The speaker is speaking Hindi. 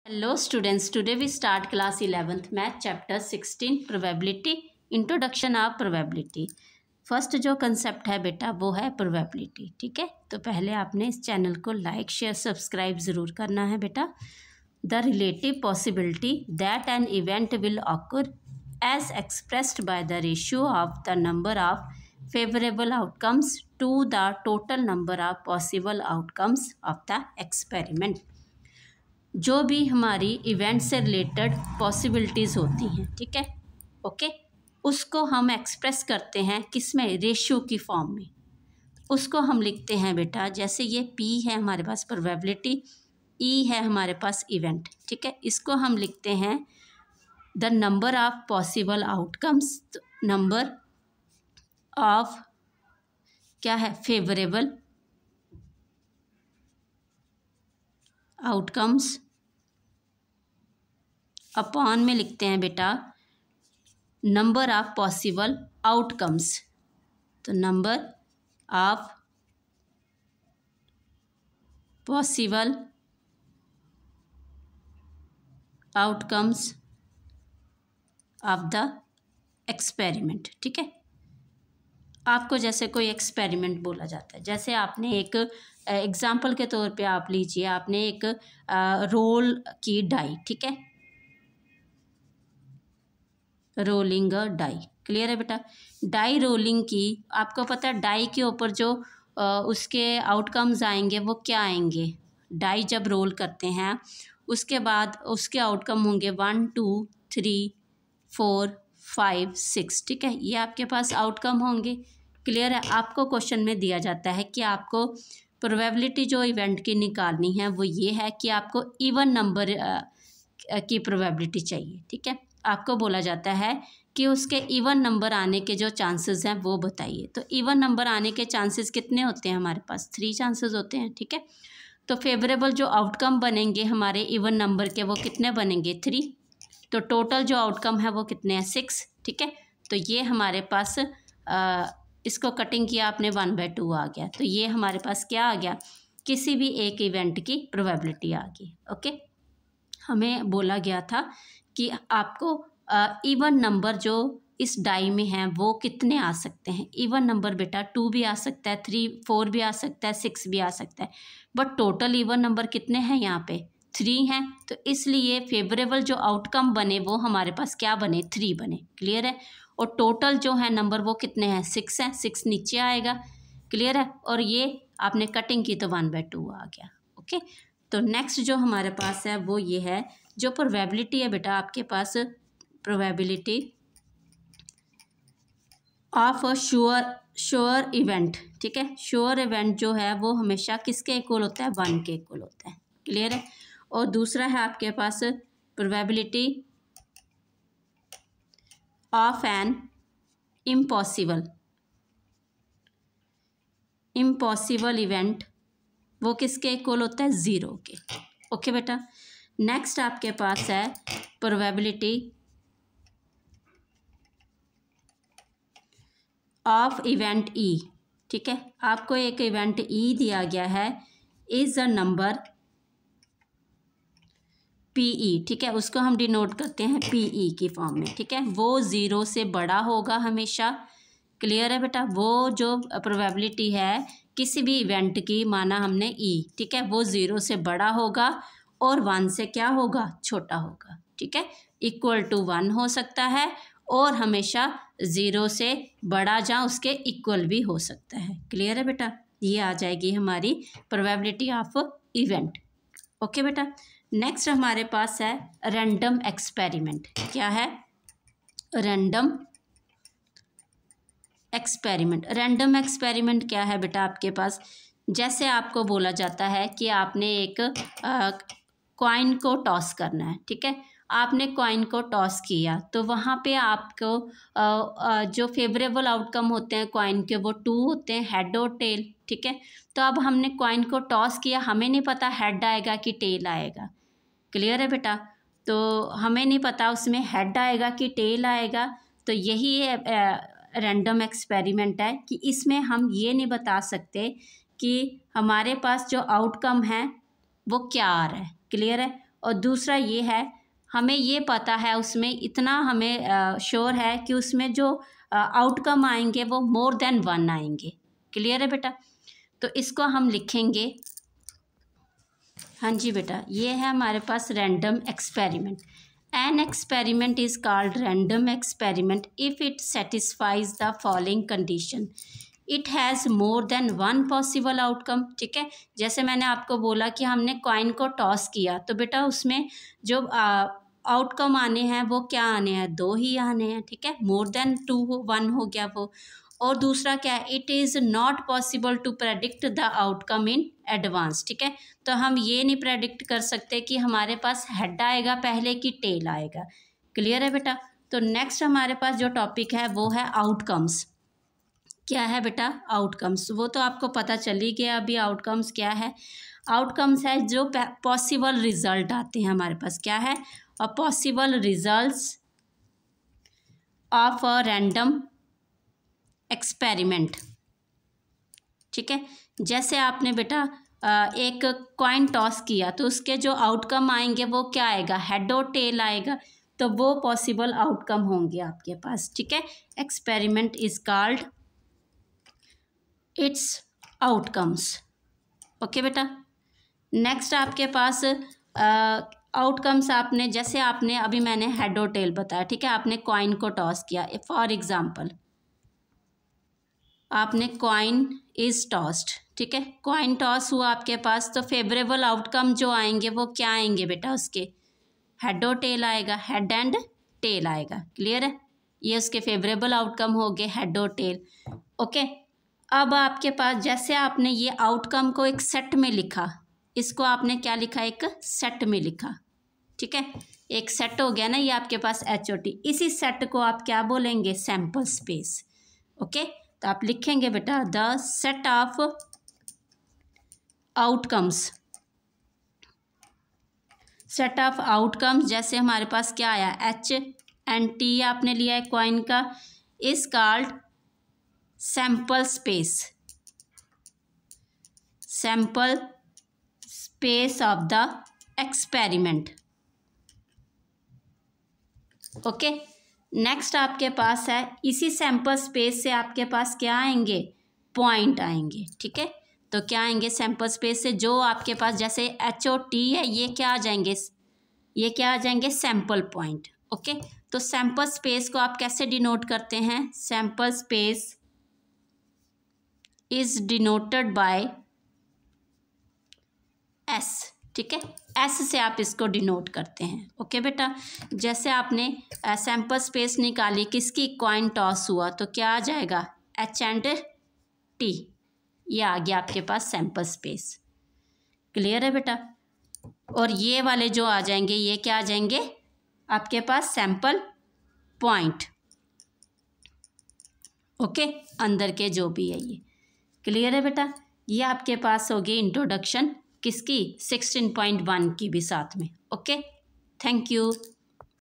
Hello students, today we start class 11th math chapter 16 probability introduction of probability। First जो कंसेप्ट है बेटा वो है प्रोबेबिलिटी। ठीक है, तो पहले आपने इस चैनल को लाइक शेयर सब्सक्राइब ज़रूर करना है बेटा। The relative possibility that an event will occur as expressed by the ratio of the number of favourable outcomes to the total number of possible outcomes of the experiment. जो भी हमारी इवेंट से रिलेटेड पॉसिबिलिटीज़ होती हैं, ठीक है, ओके, उसको हम एक्सप्रेस करते हैं किस में, रेशियो की फॉर्म में। उसको हम लिखते हैं बेटा, जैसे ये P है हमारे पास प्रोबेबिलिटी, E है हमारे पास इवेंट। ठीक है, इसको हम लिखते हैं the number of possible outcomes, number of क्या है, फेवरेबल आउटकम्स अपॉन में लिखते हैं बेटा नंबर ऑफ पॉसिबल आउटकम्स। तो number of possible outcomes of the experiment. ठीक है, आपको जैसे कोई एक्सपेरिमेंट बोला जाता है, जैसे आपने एक एग्जाम्पल के तौर पे आप लीजिए, आपने एक रोल की डाई, ठीक है, रोलिंग डाई, क्लियर है बेटा। डाई रोलिंग की, आपको पता है डाई के ऊपर जो उसके आउटकम्स आएंगे वो क्या आएंगे। डाई जब रोल करते हैं उसके बाद उसके आउटकम होंगे 1 2 3 4 5 6। ठीक है, ये आपके पास आउटकम होंगे, क्लियर है। आपको क्वेश्चन में दिया जाता है कि आपको प्रोबेबिलिटी जो इवेंट की निकालनी है वो ये है कि आपको इवन नंबर की प्रोबेबिलिटी चाहिए। ठीक है, आपको बोला जाता है कि उसके इवन नंबर आने के जो चांसेस हैं वो बताइए। तो इवन नंबर आने के चांसेस कितने होते हैं हमारे पास, 3 चांसेस होते हैं। ठीक है, तो फेवरेबल जो आउटकम बनेंगे हमारे इवन नंबर के वो कितने बनेंगे, 3। तो टोटल जो आउटकम है वो कितने हैं, 6। ठीक है, तो ये हमारे पास इसको कटिंग किया आपने 1/2 आ गया। तो ये हमारे पास क्या आ गया, किसी भी एक इवेंट की प्रोबेबिलिटी आ गई। ओके, हमें बोला गया था कि आपको इवन नंबर जो इस डाई में हैं वो कितने आ सकते हैं। इवन नंबर बेटा 2 भी आ सकता है, 3 4 भी आ सकता है, 6 भी आ सकता है, बट टोटल इवन नंबर कितने हैं यहाँ पे, 3 हैं। तो इसलिए फेवरेबल जो आउटकम बने वो हमारे पास क्या बने, 3 बने, क्लियर है। और टोटल जो है नंबर वो कितने हैं, 6 हैं, 6 नीचे आएगा, क्लियर है। और ये आपने कटिंग की तो 1/2 आ गया। ओके, तो नेक्स्ट जो हमारे पास है वो ये है, जो प्रोबेबिलिटी है बेटा आपके पास, probability of a sure event. ठीक है, श्योर इवेंट जो है वो हमेशा किसके इक्वल होता है, 1 के इक्वल होता है, क्लियर है। और दूसरा है आपके पास probability of an impossible event, वो किसके इक्वल होता है, 0 के। ओके बेटा, नेक्स्ट आपके पास है प्रोबेबिलिटी ऑफ इवेंट ई। ठीक है, आपको एक इवेंट ई दिया गया है, इज अ नंबर PE। ठीक है, उसको हम डिनोट करते हैं PE की फॉर्म में। ठीक है, वो 0 से बड़ा होगा हमेशा, क्लियर है बेटा। वो जो प्रोबेबिलिटी है किसी भी इवेंट की, माना हमने E, ठीक है, वो 0 से बड़ा होगा और 1 से क्या होगा, छोटा होगा। ठीक है, इक्वल टू 1 हो सकता है और हमेशा 0 से बड़ा या उसके इक्वल भी हो सकता है, क्लियर है बेटा। ये आ जाएगी हमारी प्रोबेबिलिटी ऑफ इवेंट। ओके बेटा, नेक्स्ट हमारे पास है रैंडम एक्सपेरिमेंट। क्या है, रैंडम एक्सपेरिमेंट। रैंडम एक्सपेरिमेंट क्या है बेटा आपके पास, जैसे आपको बोला जाता है कि आपने एक कॉइन को टॉस करना है। ठीक है, आपने कॉइन को टॉस किया तो वहाँ पे आपको जो फेवरेबल आउटकम होते हैं कॉइन के वो 2 होते हैं, हेड और टेल। ठीक है, तो अब हमने कॉइन को टॉस किया, हमें नहीं पता हेड आएगा कि टेल आएगा, क्लियर है बेटा। तो हमें नहीं पता उसमें हेड आएगा कि टेल आएगा। तो यही रैंडम एक्सपेरिमेंट है कि इसमें हम ये नहीं बता सकते कि हमारे पास जो आउटकम है वो क्या आ रहा है, क्लियर है। और दूसरा ये है, हमें ये पता है उसमें इतना हमें श्योर है कि उसमें जो आउटकम आएंगे वो मोर देन वन आएंगे। क्लियर है बेटा? तो इसको हम लिखेंगे, हाँ जी बेटा, ये है हमारे पास random experiment. An experiment is called random experiment if it satisfies the following condition, it has more than one possible outcome. ठीक है, जैसे मैंने आपको बोला कि हमने कॉइन को टॉस किया तो बेटा उसमें जो आउटकम आने हैं वो क्या आने हैं, दो ही आने हैं। ठीक है, मोर देन वन हो गया वो। और दूसरा क्या है, it is not possible to predict the outcome in advance. ठीक है, तो हम ये नहीं प्रेडिक्ट कर सकते कि हमारे पास हेड आएगा पहले कि टेल आएगा। क्लियर है बेटा? तो नेक्स्ट हमारे पास जो टॉपिक है वो है आउटकम्स। क्या है बेटा? आउटकम्स। वो तो आपको पता चल ही गया अभी आउटकम्स क्या है। आउटकम्स है जो पॉसिबल रिजल्ट आते हैं हमारे पास। क्या है? और possible results of a random experiment. ठीक है, जैसे आपने बेटा एक कॉइन टॉस किया तो उसके जो आउटकम आएंगे वो क्या आएगा, हेड और टेल आएगा। तो वो पॉसिबल आउटकम होंगे आपके पास। ठीक है, experiment is called its outcomes. Okay बेटा, नेक्स्ट आपके पास आउटकम्स आपने, जैसे आपने अभी मैंने हेड और टेल बताया। ठीक है, आपने कॉइन को टॉस किया। फॉर एग्जांपल आपने कॉइन इज टॉस्ड। ठीक है, कॉइन टॉस हुआ आपके पास, तो फेवरेबल आउटकम जो आएंगे वो क्या आएंगे बेटा, उसके हेड और टेल आएगा, हेड एंड टेल आएगा। क्लियर है? ये उसके फेवरेबल आउटकम हो गए, हेड और टेल। ओके, अब आपके पास जैसे आपने ये आउटकम को एक सेट में लिखा, इसको आपने क्या लिखा, एक सेट में लिखा। ठीक है, एक सेट हो गया ना ये आपके पास HOT। इसी सेट को आप क्या बोलेंगे, सैंपल स्पेस। ओके, तो आप लिखेंगे बेटा the set of outcomes. Set of outcomes, जैसे हमारे पास क्या आया, HNT आपने लिया है कॉइन का, is called sample space. Sample space of the experiment. Okay, next आपके पास है, इसी सैंपल स्पेस से आपके पास क्या आएंगे, पॉइंट आएंगे। ठीक है, तो क्या आएंगे सैंपल स्पेस से, जो आपके पास जैसे HOT है, ये क्या आ जाएंगे, ये क्या आ जाएंगे, सैंपल पॉइंट। ओके, तो सैंपल स्पेस को आप कैसे डिनोट करते हैं, sample space is denoted by S। ठीक है, S से आप इसको डिनोट करते हैं। ओके बेटा, जैसे आपने सैंपल स्पेस निकाली, किसकी, कॉइन टॉस हुआ, तो क्या आ जाएगा, HT। ये आ गया आपके पास सैंपल स्पेस। क्लियर है बेटा? और ये वाले जो आ जाएंगे, ये क्या आ जाएंगे आपके पास, सैंपल पॉइंट। ओके, अंदर के जो भी है ये। क्लियर है बेटा? ये आपके पास हो गई इंट्रोडक्शन किसकी, 16.1 की भी साथ में। Okay, thank you.